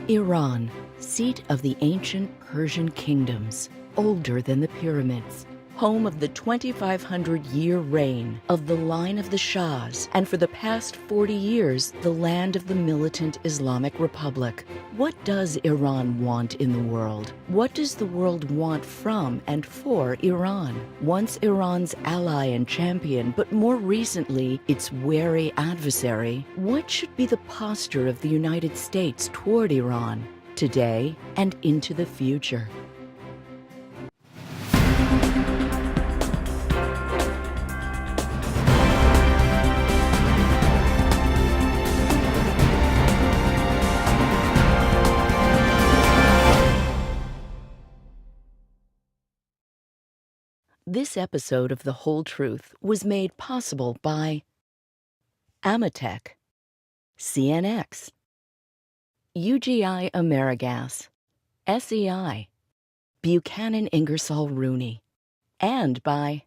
Iran, seat of the ancient Persian kingdoms, older than the pyramids, home of the 2,500-year reign of the line of the Shahs, and for the past 40 years, the land of the militant Islamic Republic. What does Iran want in the world? What does the world want from and for Iran? Once Iran's ally and champion, but more recently, its wary adversary, what should be the posture of the United States toward Iran, today and into the future? This episode of The Whole Truth was made possible by Amatec, CNX, UGI Amerigas, SEI, Buchanan Ingersoll Rooney, and by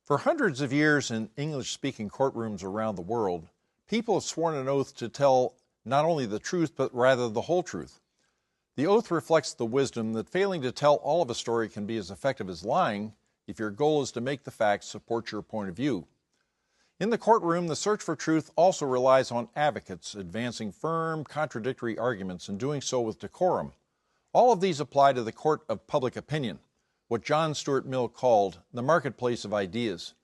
For hundreds of years in English-speaking courtrooms around the world, people have sworn an oath to tell not only the truth, but rather the whole truth. The oath reflects the wisdom that failing to tell all of a story can be as effective as lying if your goal is to make the facts support your point of view. In the courtroom, the search for truth also relies on advocates advancing firm, contradictory arguments and doing so with decorum. All of these apply to the court of public opinion, what John Stuart Mill called the marketplace of ideas.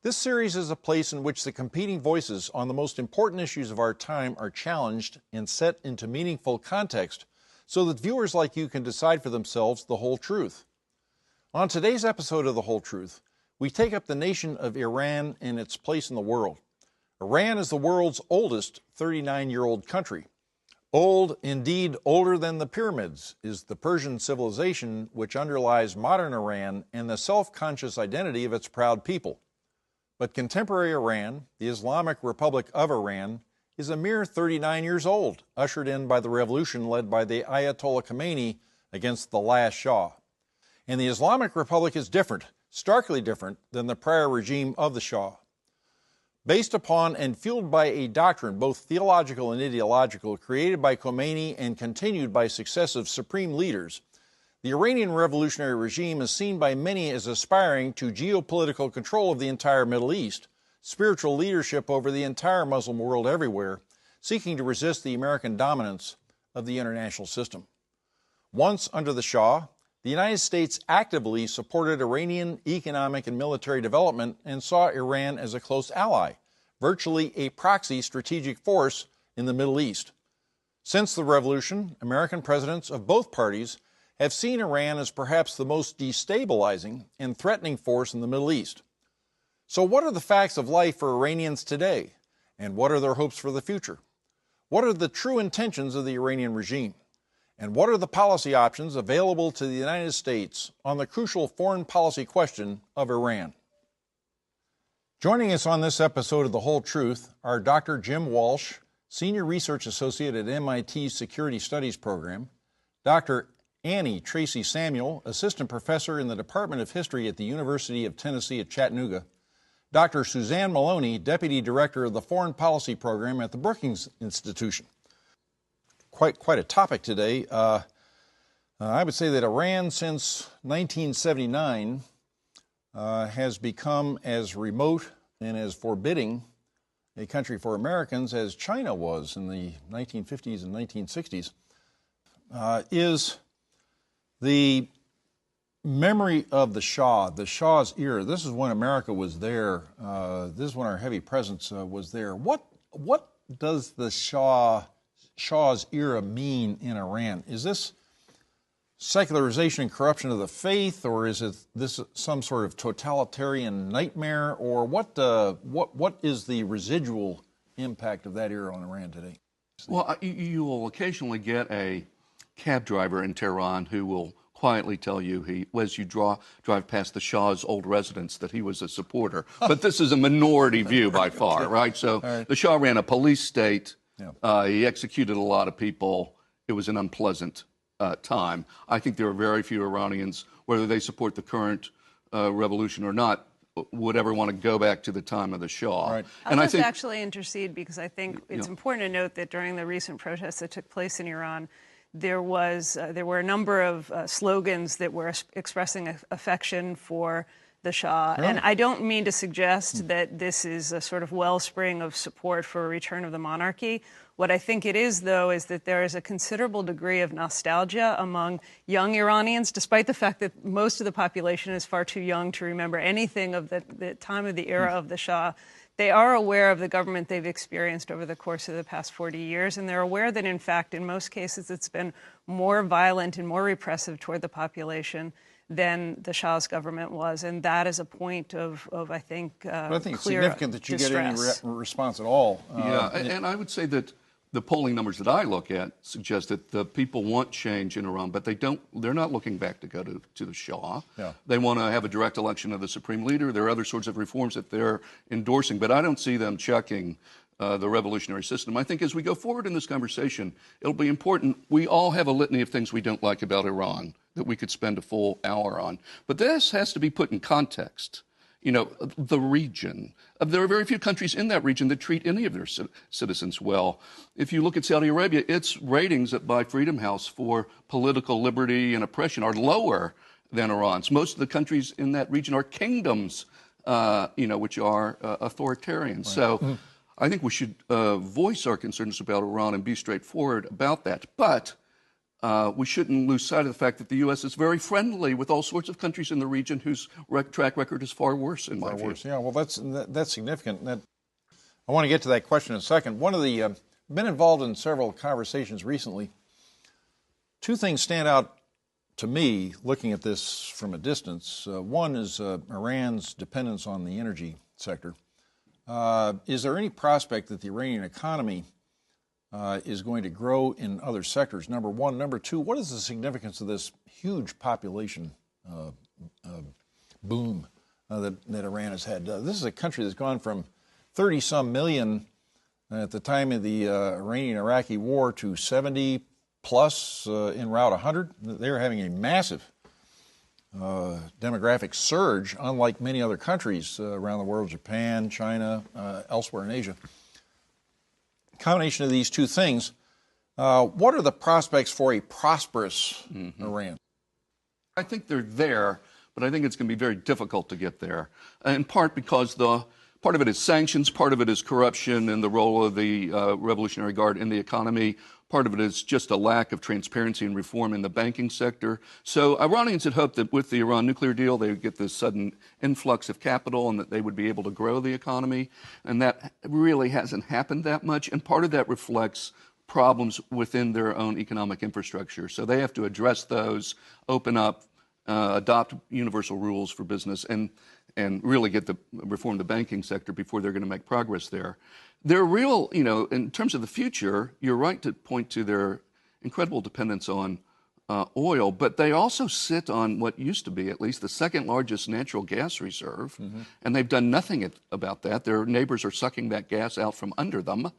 This series is a place in which the competing voices on the most important issues of our time are challenged and set into meaningful context so that viewers like you can decide for themselves the whole truth. On today's episode of The Whole Truth, we take up the nation of Iran and its place in the world. Iran is the world's oldest 39-year-old country. Old, indeed older than the pyramids, is the Persian civilization which underlies modern Iran and the self-conscious identity of its proud people. But contemporary Iran, the Islamic Republic of Iran, is a mere 39 years old, ushered in by the revolution led by the Ayatollah Khomeini against the last Shah. And the Islamic Republic is different, starkly different, than the prior regime of the Shah. Based upon and fueled by a doctrine, both theological and ideological, created by Khomeini and continued by successive supreme leaders, the Iranian revolutionary regime is seen by many as aspiring to geopolitical control of the entire Middle East, spiritual leadership over the entire Muslim world everywhere, seeking to resist the American dominance of the international system. Once under the Shah, the United States actively supported Iranian economic and military development and saw Iran as a close ally, virtually a proxy strategic force in the Middle East. Since the revolution, American presidents of both parties have seen Iran as perhaps the most destabilizing and threatening force in the Middle East. So what are the facts of life for Iranians today, and what are their hopes for the future? What are the true intentions of the Iranian regime? And what are the policy options available to the United States on the crucial foreign policy question of Iran? Joining us on this episode of The Whole Truth are Dr. Jim Walsh, Senior Research Associate at MIT's Security Studies Program, Dr. Annie Tracy Samuel, Assistant Professor in the Department of History at the University of Tennessee at Chattanooga, Dr. Suzanne Maloney, Deputy Director of the Foreign Policy Program at the Brookings Institution. Quite a topic today. I would say that Iran since 1979 has become as remote and as forbidding a country for Americans as China was in the 1950s and 1960s. Is the memory of the Shah's era. This is when America was there. This is when our heavy presence was there. What does the Shah's era mean in Iran? Is this secularization and corruption of the faith, or is it this some sort of totalitarian nightmare, or what is the residual impact of that era on Iran today? Well, you will occasionally get a cab driver in Tehran who will quietly tell you, as you drive past the Shah's old residence, that he was a supporter. But this is a minority view by far, right? So the Shah ran a police state. Yeah. He executed a lot of people. It was an unpleasant time. I think there are very few Iranians, whether they support the current revolution or not, would ever want to go back to the time of the Shah. Right. And I'll I just think actually intercede because I think it's important to note that during the recent protests that took place in Iran, there were a number of slogans that were expressing affection for the Shah. Really? And I don't mean to suggest that this is a sort of wellspring of support for a return of the monarchy. What I think it is, though, is that there is a considerable degree of nostalgia among young Iranians, despite the fact that most of the population is far too young to remember anything of the time of the era of the Shah. They are aware of the government they've experienced over the course of the past 40 years, and they're aware that, in fact, in most cases, it's been more violent and more repressive toward the population than the Shah's government was, and that is a point of I think, But I think it's clear significant that you distress. get any response at all. and I would say that the polling numbers that I look at suggest that the people want change in Iran, but they're not looking back to go to the Shah. Yeah. They want to have a direct election of the supreme leader. There are other sorts of reforms that they're endorsing, but I don't see them checking the revolutionary system. I think as we go forward in this conversation, it'll be important. We all have a litany of things we don't like about Iran that we could spend a full hour on. But this has to be put in context. You know, the region. There are very few countries in that region that treat any of their citizens well. If you look at Saudi Arabia, its ratings by Freedom House for political liberty and oppression are lower than Iran's. Most of the countries in that region are kingdoms, which are authoritarian. Right. So I think we should voice our concerns about Iran and be straightforward about that. But we shouldn't lose sight of the fact that the U.S. is very friendly with all sorts of countries in the region whose track record is far worse, in my view. Yeah, well, that's significant. I want to get to that question in a second. One of the been involved in several conversations recently. Two things stand out to me looking at this from a distance. One is Iran's dependence on the energy sector. Is there any prospect that the Iranian economy is going to grow in other sectors, number one? Number two, what is the significance of this huge population boom that Iran has had? This is a country that's gone from 30-some million at the time of the Iranian-Iraqi war to 70-plus en route 100. They're having a massive demographic surge, unlike many other countries around the world, Japan, China, elsewhere in Asia. Combination of these two things, what are the prospects for a prosperous Iran? I think they're there, but I think it's going to be very difficult to get there, in part because part of it is sanctions, part of it is corruption and the role of the Revolutionary Guard in the economy. Part of it is just a lack of transparency and reform in the banking sector. So Iranians had hoped that with the Iran nuclear deal, they would get this sudden influx of capital and that they would be able to grow the economy. And that really hasn't happened that much. And part of that reflects problems within their own economic infrastructure. So they have to address those, open up, adopt universal rules for business, and really reform the banking sector before they're going to make progress there. They're real, in terms of the future, you're right to point to their incredible dependence on oil, but they also sit on what used to be at least the second largest natural gas reserve, and they've done nothing about that. Their neighbors are sucking that gas out from under them.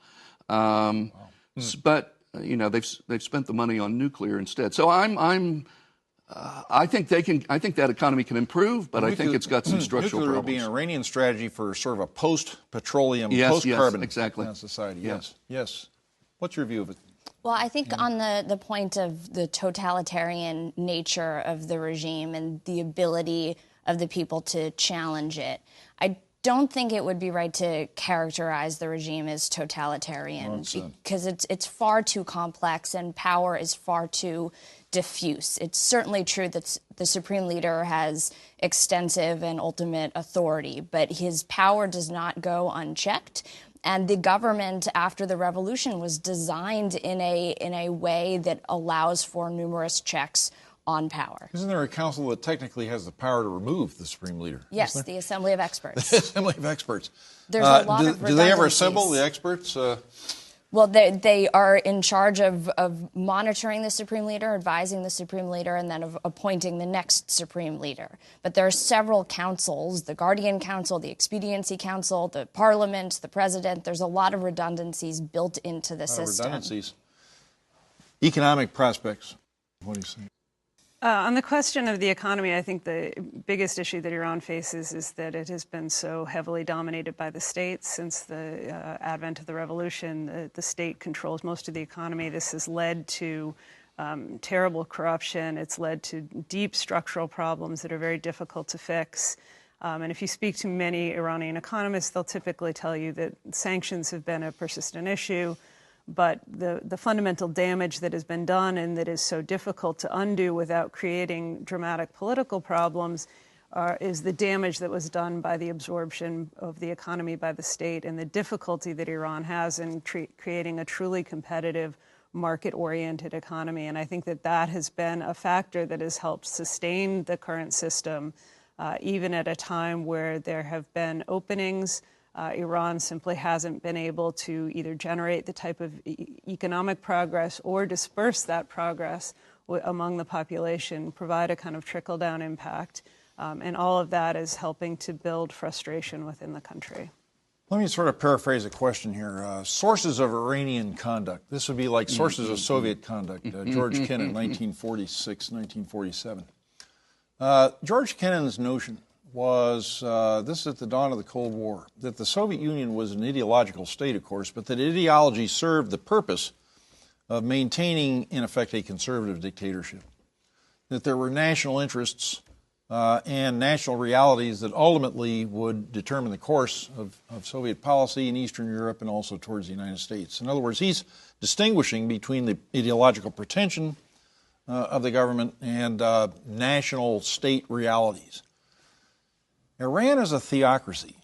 But, they've spent the money on nuclear instead. So I think that economy can improve, but I think it's got some structural nuclear problems. Would be an Iranian strategy for sort of a post-petroleum, yes, post-carbon exactly. Society. Yes. Yes. What's your view of it? Well, I think on the point of the totalitarian nature of the regime and the ability of the people to challenge it, I don't think it would be right to characterize the regime as totalitarian because it's far too complex and power is far too diffuse. It's certainly true that the supreme leader has extensive and ultimate authority, but his power does not go unchecked. And the government after the revolution was designed in a way that allows for numerous checks on power. Isn't there a council that technically has the power to remove the supreme leader? Yes, the Assembly of Experts. The Assembly of Experts. There's a lot of do they ever redundancies. assemble, the experts? Well, they are in charge of monitoring the supreme leader, advising the supreme leader, and then of appointing the next supreme leader. But there are several councils, the Guardian Council, the Expediency Council, the Parliament, the President. There's a lot of redundancies built into the system. Redundancies. Economic prospects. What do you say? On the question of the economy, I think the biggest issue that Iran faces is that it has been so heavily dominated by the state since the advent of the revolution. The state controls most of the economy. This has led to terrible corruption. It's led to deep structural problems that are very difficult to fix. And if you speak to many Iranian economists, they'll typically tell you that sanctions have been a persistent issue. But the fundamental damage that has been done and that is so difficult to undo without creating dramatic political problems is the damage that was done by the absorption of the economy by the state and the difficulty that Iran has in creating a truly competitive, market-oriented economy. And I think that that has been a factor that has helped sustain the current system, even at a time where there have been openings. Iran simply hasn't been able to either generate the type of economic progress or disperse that progress among the population, provide a kind of trickle-down impact. And all of that is helping to build frustration within the country. Let me sort of paraphrase a question here. Sources of Iranian conduct. This would be like sources of Soviet conduct. George Kennan, 1946, 1947. George Kennan's notion was, this is at the dawn of the Cold War, that the Soviet Union was an ideological state, of course, but that ideology served the purpose of maintaining, in effect, a conservative dictatorship. That there were national interests and national realities that ultimately would determine the course of Soviet policy in Eastern Europe and also towards the United States. In other words, he's distinguishing between the ideological pretension of the government and national state realities. Iran is a theocracy,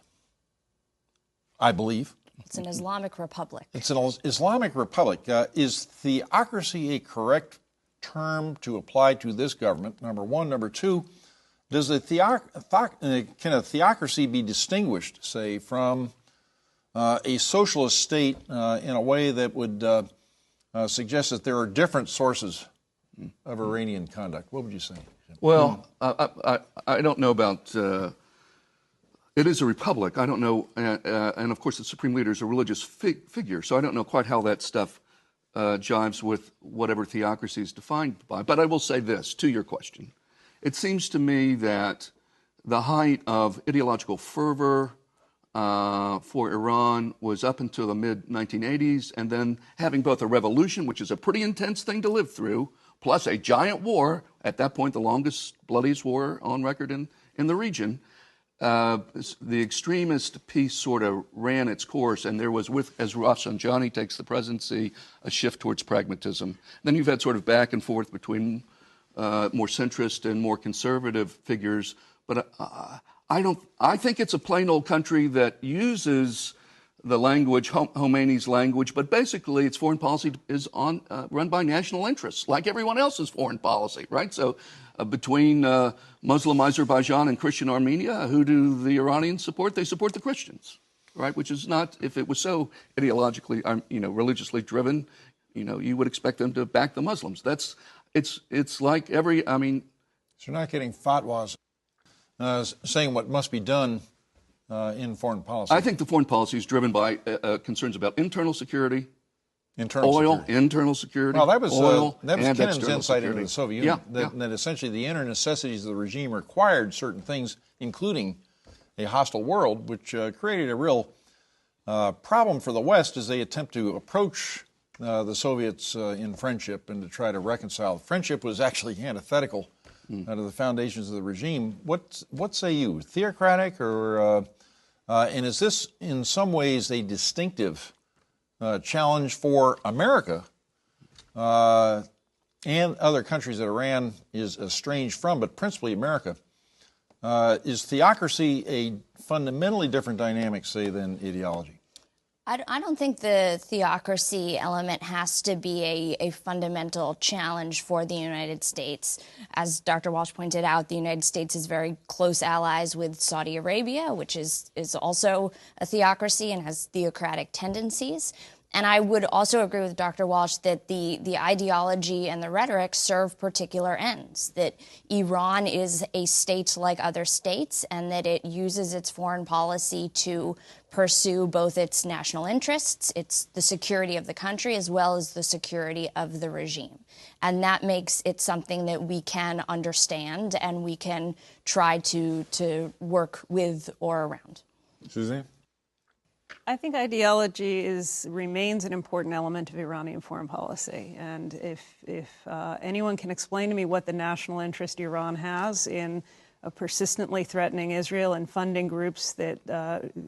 I believe. It's an Islamic Republic. It's an Islamic Republic. Is theocracy a correct term to apply to this government, number one? Number two, can a theocracy be distinguished, say, from a socialist state in a way that would suggest that there are different sources of Iranian conduct? What would you say? Well, I don't know about... It is a republic. I don't know, and of course the supreme leader is a religious figure, so I don't know quite how that stuff jives with whatever theocracy is defined by. But I will say this, to your question. It seems to me that the height of ideological fervor for Iran was up until the mid-1980s, and then having both a revolution, which is a pretty intense thing to live through, plus a giant war, at that point the longest, bloodiest war on record in the region. The extremist piece sort of ran its course, and there was, as Rafsanjani takes the presidency, a shift towards pragmatism. Then you've had sort of back and forth between more centrist and more conservative figures. But I think it's a plain old country that uses the language, Khomeini's language, but basically its foreign policy is run by national interests, like everyone else's foreign policy, right? So between Muslim Azerbaijan and Christian Armenia, who do the Iranians support? They support the Christians, right? Which is not, if it was so ideologically, religiously driven, you would expect them to back the Muslims. It's like every, So you're not getting fatwas saying what must be done in foreign policy. I think the foreign policy is driven by concerns about internal security, internal security. Well, that was and Kennan's insight security. into the Soviet Union, that essentially the inner necessities of the regime required certain things, including a hostile world, which created a real problem for the West as they attempt to approach the Soviets in friendship and to try to reconcile. Friendship was actually antithetical to the foundations of the regime. What say you? Theocratic or and is this in some ways a distinctive challenge for America and other countries that Iran is estranged from, but principally America? Is theocracy a fundamentally different dynamic, say, than ideology? I don't think the theocracy element has to be a fundamental challenge for the United States. As Dr. Walsh pointed out, the United States is very close allies with Saudi Arabia, which is also a theocracy and has theocratic tendencies. And I would also agree with Dr. Walsh that the ideology and the rhetoric serve particular ends, that Iran is a state like other states and that it uses its foreign policy to pursue both its national interests, it's the security of the country, as well as the security of the regime. And that makes it something that we can understand and we can try to work with or around. Suzanne? I think ideology remains an important element of Iranian foreign policy. And if anyone can explain to me what the national interest Iran has in persistently threatening Israel and funding groups that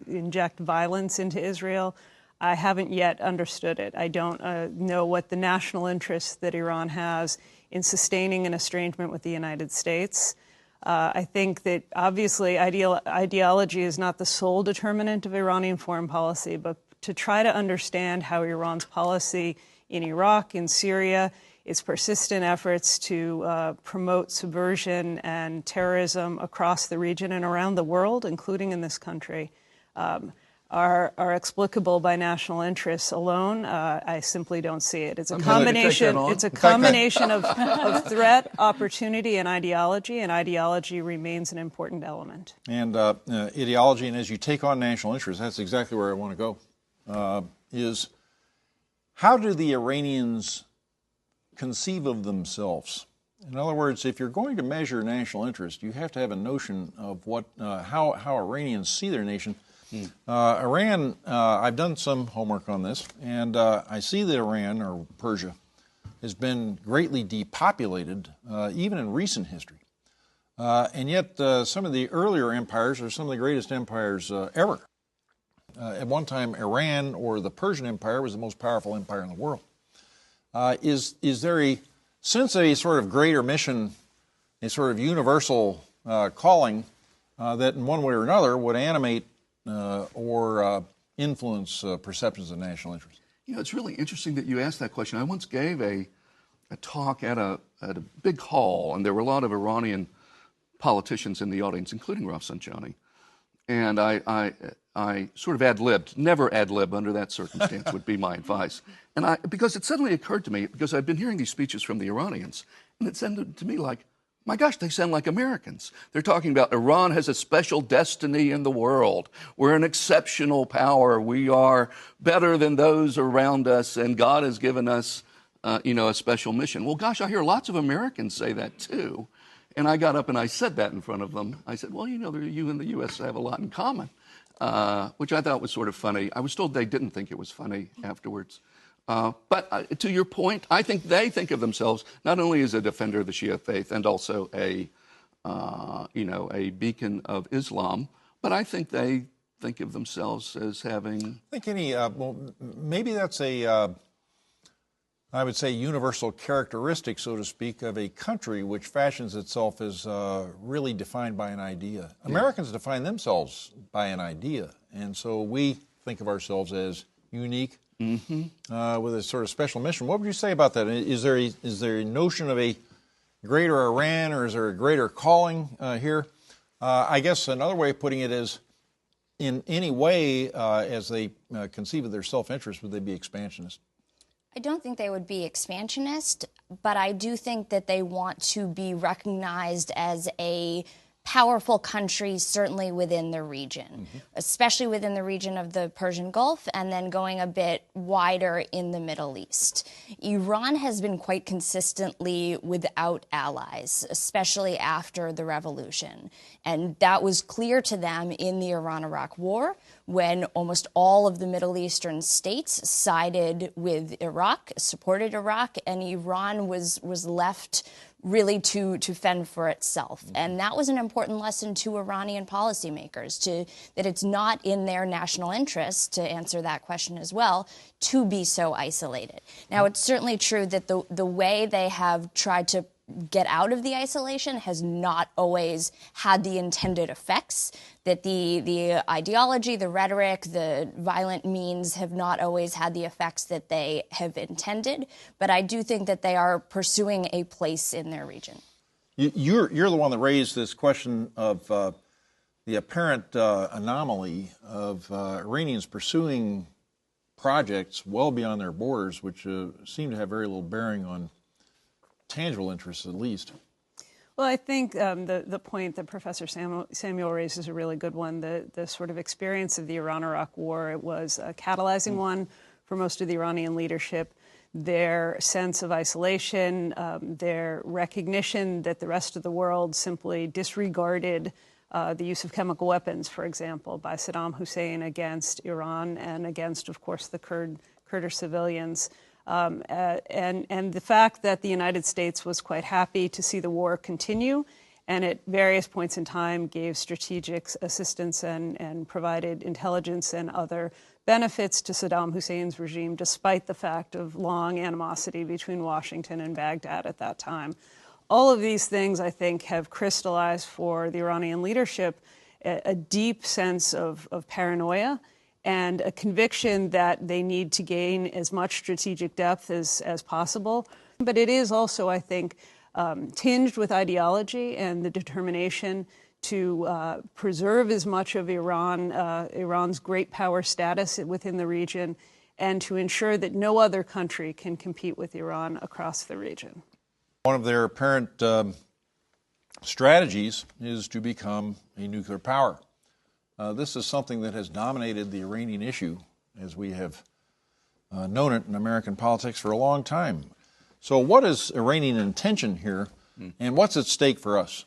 inject violence into Israel, I haven't yet understood it. I don't know what the national interest that Iran has in sustaining an estrangement with the United States. I think that obviously ideology is not the sole determinant of Iranian foreign policy, but to try to understand how Iran's policy in Iraq, in Syria, its persistent efforts to promote subversion and terrorism across the region and around the world, including in this country, are explicable by national interests alone. I simply don't see it. It's a combination. It's a combination of threat, opportunity, and ideology remains an important element. And ideology, and as you take on national interest, that's exactly where I want to go, is how do the Iranians conceive of themselves? In other words, if you're going to measure national interest, you have to have a notion of what how Iranians see their nation. Iran, I've done some homework on this, and I see that Iran, or Persia, has been greatly depopulated, even in recent history. And yet, some of the earlier empires are some of the greatest empires ever. At one time, Iran, or the Persian Empire, was the most powerful empire in the world. Is there a sense of a sort of greater mission, a sort of universal calling that in one way or another would animate or influence perceptions of national interest? You know, it's really interesting that you asked that question. I once gave a talk at a big hall, and there were a lot of Iranian politicians in the audience, including Rafsanjani. And I sort of ad-libbed. Never ad-lib under that circumstance would be my advice. And because it suddenly occurred to me, because I've been hearing these speeches from the Iranians, and it sounded to me like, my gosh, they sound like Americans. They're talking about Iran has a special destiny in the world. We're an exceptional power. We are better than those around us, and God has given us, a special mission. Well, gosh, I hear lots of Americans say that too. And I got up and I said that in front of them. I said, well, you and the U.S. have a lot in common, which I thought was sort of funny. I was told they didn't think it was funny afterwards. But to your point, I think they think of themselves not only as a defender of the Shia faith and also a beacon of Islam, but I think they think of themselves as having. I think maybe that's I would say, universal characteristic, so to speak, of a country which fashions itself as really defined by an idea. Yeah. Americans define themselves by an idea, and so we think of ourselves as unique. Mm-hmm. With a sort of special mission. What would you say about that? Is there a notion of a greater Iran, or is there a greater calling here? I guess another way of putting it is, in any way, as they conceive of their self-interest, would they be expansionist? I don't think they would be expansionist, but I do think that they want to be recognized as a powerful country, certainly within the region, especially within the region of the Persian Gulf, and then going a bit wider in the Middle East. Iran has been quite consistently without allies, especially after the revolution. And that was clear to them in the Iran-Iraq War, when almost all of the Middle Eastern states sided with Iraq, supported Iraq, and Iran was left really to fend for itself. And that was an important lesson to Iranian policymakers, that it's not in their national interest, to answer that question as well, to be so isolated. Now, it's certainly true that the way they have tried to get out of the isolation has not always had the intended effects, that the ideology, the rhetoric, the violent means have not always had the effects that they have intended. But I do think that they are pursuing a place in their region. You're the one that raised this question of the apparent anomaly of Iranians pursuing projects well beyond their borders, which seem to have very little bearing on tangible interests, at least. Well, I think the point that Professor Samuel raised is a really good one. The sort of experience of the Iran-Iraq War, it was a catalyzing one for most of the Iranian leadership. Their sense of isolation, their recognition that the rest of the world simply disregarded the use of chemical weapons, for example, by Saddam Hussein against Iran and against, of course, the Kurdish civilians. And the fact that the United States was quite happy to see the war continue and at various points in time gave strategic assistance and provided intelligence and other benefits to Saddam Hussein's regime, despite the fact of long animosity between Washington and Baghdad at that time. All of these things, I think, have crystallized for the Iranian leadership a deep sense of paranoia and a conviction that they need to gain as much strategic depth as possible. But it is also, I think, tinged with ideology and the determination to preserve as much of Iran's great power status within the region and to ensure that no other country can compete with Iran across the region. One of their apparent strategies is to become a nuclear power. This is something that has dominated the Iranian issue as we have known it in American politics for a long time. So what is Iranian intention here, and what's at stake for us?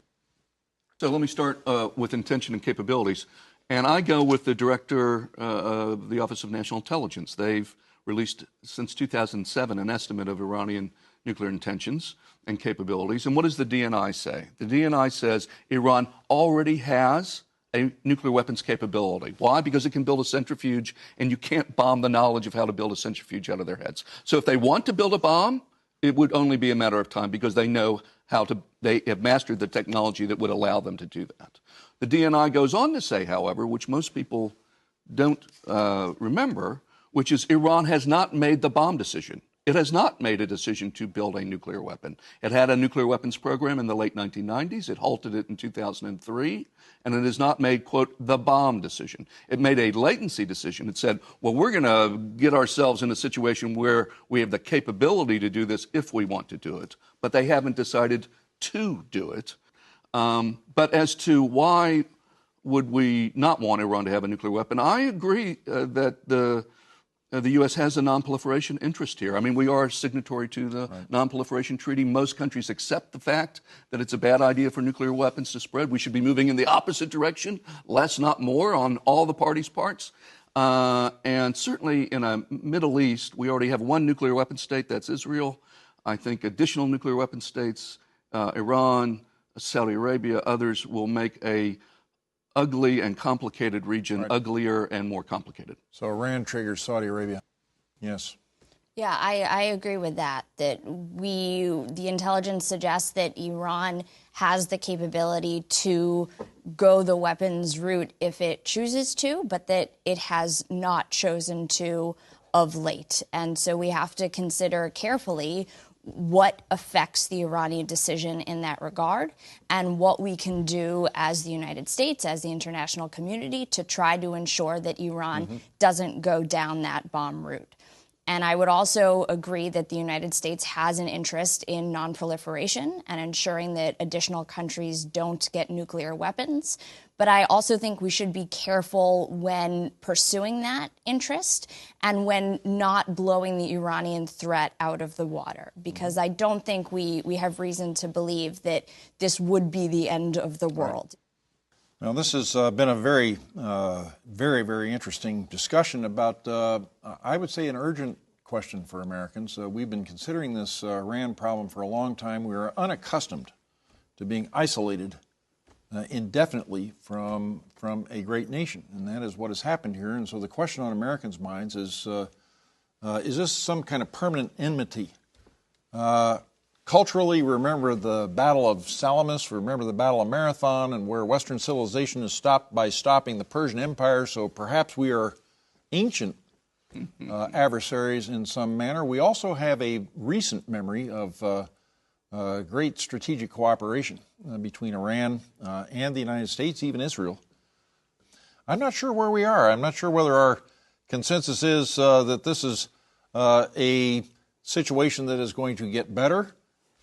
So let me start with intention and capabilities. And I go with the director of the Office of National Intelligence. They've released since 2007 an estimate of Iranian nuclear intentions and capabilities. And what does the DNI say? The DNI says Iran already has a nuclear weapons capability. Why? Because it can build a centrifuge, and you can't bomb the knowledge of how to build a centrifuge out of their heads. So if they want to build a bomb, it would only be a matter of time because they know how to, they have mastered the technology that would allow them to do that. The DNI goes on to say, however, which most people don't remember, which is Iran has not made the bomb decision. It has not made a decision to build a nuclear weapon. It had a nuclear weapons program in the late 1990s. It halted it in 2003. And it has not made, quote, the bomb decision. It made a latency decision. It said, well, we're going to get ourselves in a situation where we have the capability to do this if we want to do it. But they haven't decided to do it. But as to why would we not want Iran to have a nuclear weapon, I agree that the U.S. has a non-proliferation interest here. I mean, we are signatory to the non-proliferation treaty. Most countries accept the fact that it's a bad idea for nuclear weapons to spread. We should be moving in the opposite direction, less, not more, on all the parties' parts. And certainly in a Middle East, we already have one nuclear weapon state, that's Israel. I think additional nuclear weapon states, Iran, Saudi Arabia, others will make a ugly and complicated region, uglier and more complicated. So Iran triggers Saudi Arabia. Yes. Yeah, I agree with that, that the intelligence suggests that Iran has the capability to go the weapons route if it chooses to, but that it has not chosen to of late. And so we have to consider carefully what affects the Iranian decision in that regard and what we can do as the United States, as the international community, to try to ensure that Iran doesn't go down that bomb route. And I would also agree that the United States has an interest in non-proliferation and ensuring that additional countries don't get nuclear weapons. But I also think we should be careful when pursuing that interest and when not blowing the Iranian threat out of the water, because I don't think we have reason to believe that this would be the end of the world. Well, this has been a very, very interesting discussion about, I would say, an urgent question for Americans. We've been considering this Iran problem for a long time. We are unaccustomed to being isolated indefinitely from a great nation, and that is what has happened here. And so the question on Americans' minds is this some kind of permanent enmity? Culturally, remember the Battle of Salamis, remember the Battle of Marathon, and where Western civilization is stopped by stopping the Persian Empire, so perhaps we are ancient adversaries in some manner. We also have a recent memory of great strategic cooperation between Iran and the United States, even Israel. I'm not sure where we are. I'm not sure whether our consensus is that this is a situation that is going to get better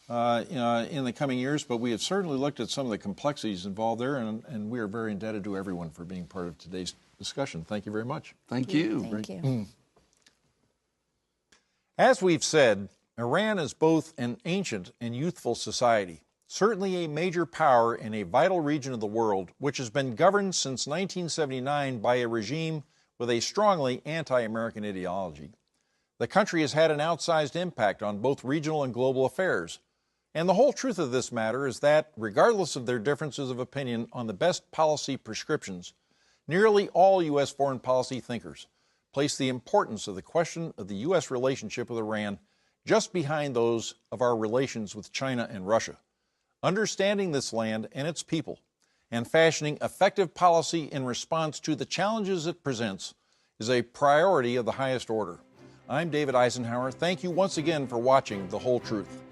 in the coming years, but we have certainly looked at some of the complexities involved there, and we are very indebted to everyone for being part of today's discussion. Thank you very much. Thank you. Thank you. As we've said, Iran is both an ancient and youthful society, certainly a major power in a vital region of the world, which has been governed since 1979 by a regime with a strongly anti-American ideology. The country has had an outsized impact on both regional and global affairs. And the whole truth of this matter is that, regardless of their differences of opinion on the best policy prescriptions, nearly all U.S. foreign policy thinkers place the importance of the question of the U.S. relationship with Iran just behind those of our relations with China and Russia. Understanding this land and its people and fashioning effective policy in response to the challenges it presents is a priority of the highest order. I'm David Eisenhower. Thank you once again for watching The Whole Truth.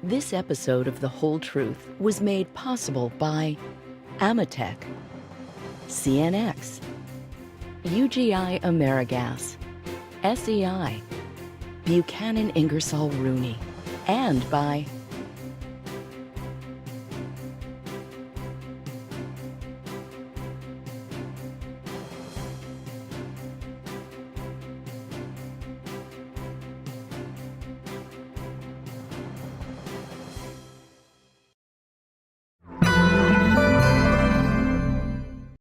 This episode of The Whole Truth was made possible by Amatec, CNX, UGI Amerigas, SEI, Buchanan Ingersoll Rooney, and by